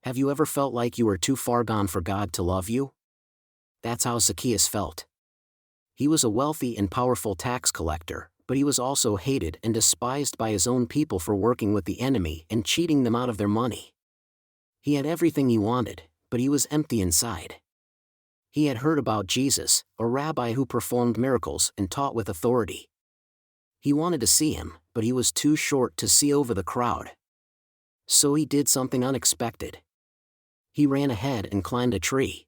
Have you ever felt like you were too far gone for God to love you? That's how Zacchaeus felt. He was a wealthy and powerful tax collector, but he was also hated and despised by his own people for working with the enemy and cheating them out of their money. He had everything he wanted, but he was empty inside. He had heard about Jesus, a rabbi who performed miracles and taught with authority. He wanted to see him, but he was too short to see over the crowd. So he did something unexpected. He ran ahead and climbed a tree.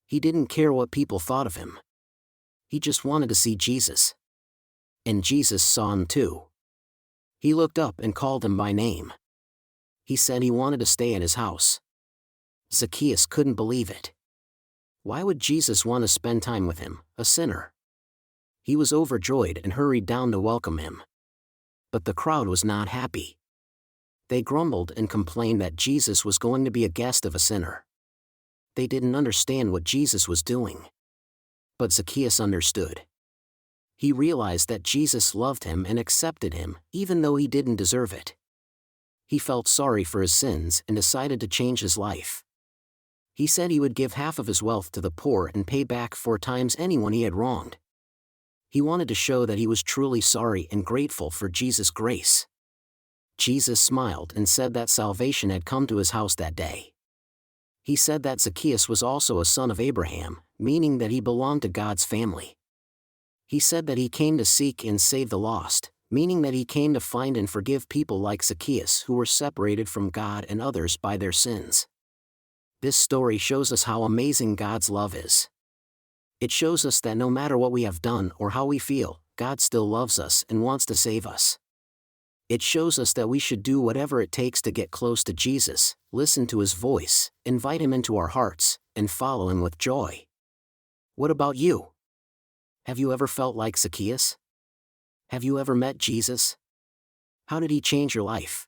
He didn't care what people thought of him. He just wanted to see Jesus. And Jesus saw him too. He looked up and called him by name. He said he wanted to stay at his house. Zacchaeus couldn't believe it. Why would Jesus want to spend time with him, a sinner? He was overjoyed and hurried down to welcome him. But the crowd was not happy. They grumbled and complained that Jesus was going to be a guest of a sinner. They didn't understand what Jesus was doing. But Zacchaeus understood. He realized that Jesus loved him and accepted him, even though he didn't deserve it. He felt sorry for his sins and decided to change his life. He said he would give half of his wealth to the poor and pay back 4 times anyone he had wronged. He wanted to show that he was truly sorry and grateful for Jesus' grace. Jesus smiled and said that salvation had come to his house that day. He said that Zacchaeus was also a son of Abraham, meaning that he belonged to God's family. He said that he came to seek and save the lost, meaning that he came to find and forgive people like Zacchaeus who were separated from God and others by their sins. This story shows us how amazing God's love is. It shows us that no matter what we have done or how we feel, God still loves us and wants to save us. It shows us that we should do whatever it takes to get close to Jesus, listen to his voice, invite him into our hearts, and follow him with joy. What about you? Have you ever felt like Zacchaeus? Have you ever met Jesus? How did he change your life?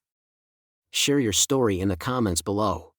Share your story in the comments below.